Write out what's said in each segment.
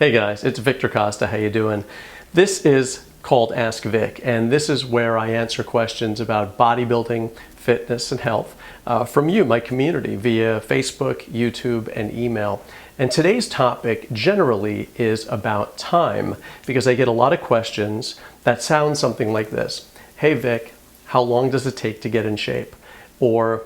Hey guys, it's Victor Costa. How you doing? This is called Ask Vic, and this is where I answer questions about bodybuilding, fitness, and health from you, my community, via Facebook, YouTube, and email. And today's topic generally is about time, because I get a lot of questions that sound something like this. Hey Vic, how long does it take to get in shape? Or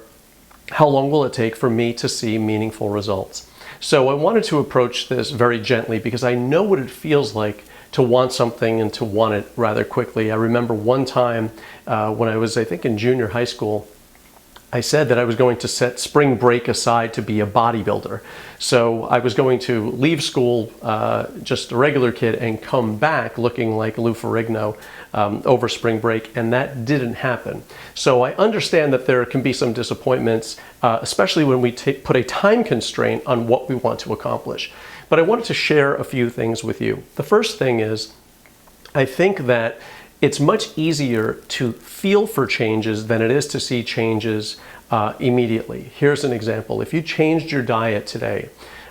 how long will it take for me to see meaningful results? So I wanted to approach this very gently because I know what it feels like to want something and to want it rather quickly. I remember one time when I was, I think, in junior high school, I said that I was going to set spring break aside to be a bodybuilder. So I was going to leave school, just a regular kid, and come back looking like Lou Ferrigno over spring break, and that didn't happen. So I understand that there can be some disappointments, especially when we put a time constraint on what we want to accomplish. But I wanted to share a few things with you. The first thing is, I think that it's much easier to feel for changes than it is to see changes immediately. Here's an example. If you changed your diet today,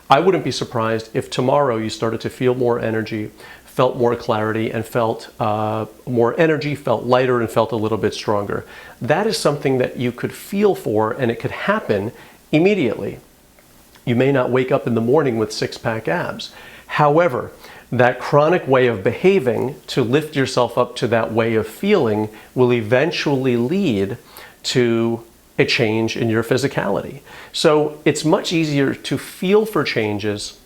I wouldn't be surprised if tomorrow you started to feel more energy, felt more clarity, and felt more energy, felt lighter, and felt a little bit stronger. That is something that you could feel for, and it could happen immediately. You may not wake up in the morning with six-pack abs. However, that chronic way of behaving to lift yourself up to that way of feeling will eventually lead to a change in your physicality. So it's much easier to feel for changes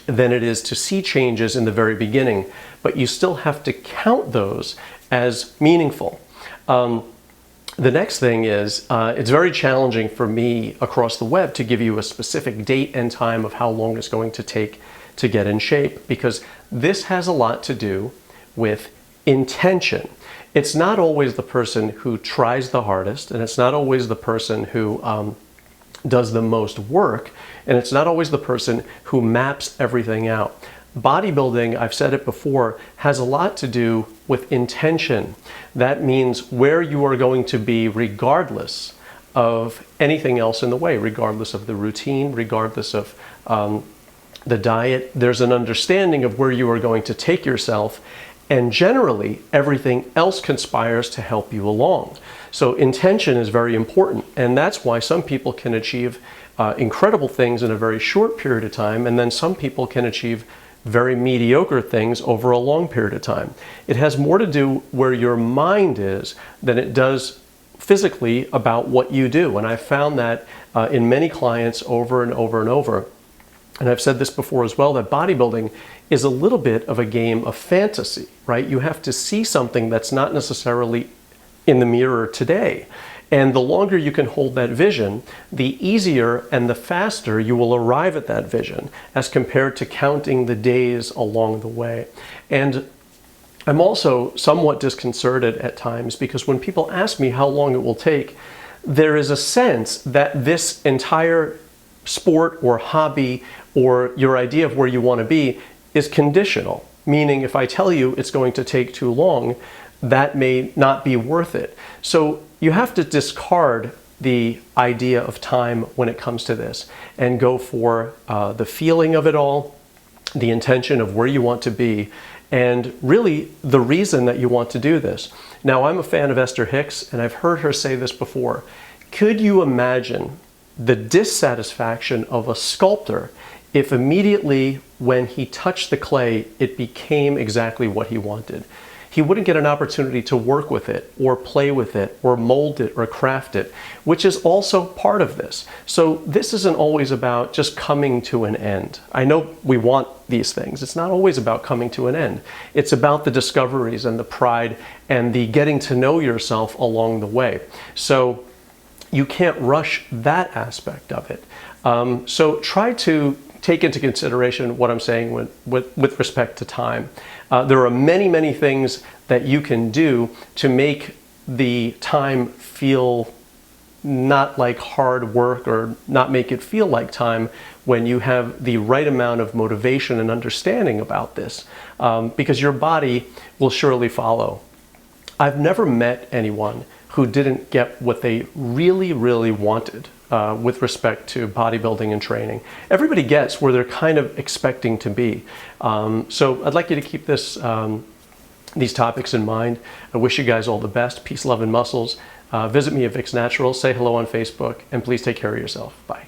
than it is to see changes in the very beginning, but you still have to count those as meaningful. The next thing is, it's very challenging for me across the web to give you a specific date and time of how long it's going to take to get in shape, because this has a lot to do with intention. It's not always the person who tries the hardest, and it's not always the person who does the most work, and it's not always the person who maps everything out. Bodybuilding, I've said it before, has a lot to do with intention. That means where you are going to be regardless of anything else in the way, regardless of the routine, regardless of the diet. There's an understanding of where you are going to take yourself, and generally everything else conspires to help you along. So intention is very important, and that's why some people can achieve incredible things in a very short period of time, and then some people can achieve very mediocre things over a long period of time. It has more to do where your mind is than it does physically about what you do. And I've found that in many clients over and over and over. And I've said this before as well, that bodybuilding is a little bit of a game of fantasy, right? You have to see something that's not necessarily in the mirror today. And the longer you can hold that vision, the easier and the faster you will arrive at that vision as compared to counting the days along the way. And I'm also somewhat disconcerted at times because when people ask me how long it will take, there is a sense that this entire sport or hobby or your idea of where you want to be is conditional, meaning if I tell you it's going to take too long, that may not be worth it. So you have to discard the idea of time when it comes to this and go for the feeling of it all, the intention of where you want to be, and really the reason that you want to do this. Now, I'm a fan of Esther Hicks, and I've heard her say this before. Could you imagine the dissatisfaction of a sculptor if immediately when he touched the clay, it became exactly what he wanted? He wouldn't get an opportunity to work with it or play with it or mold it or craft it, which is also part of this. So this isn't always about just coming to an end. I know we want these things. It's not always about coming to an end. It's about the discoveries and the pride and the getting to know yourself along the way. So you can't rush that aspect of it. So try to take into consideration what I'm saying with respect to time. There are many, many things that you can do to make the time feel not like hard work or not make it feel like time when you have the right amount of motivation and understanding about this, because your body will surely follow. I've never met anyone who didn't get what they really, really wanted with respect to bodybuilding and training. Everybody gets where they're kind of expecting to be. So I'd like you to keep this, these topics in mind. I wish you guys all the best. Peace, love, and muscles. Visit me at Vicsnatural. Say hello on Facebook. And please take care of yourself. Bye.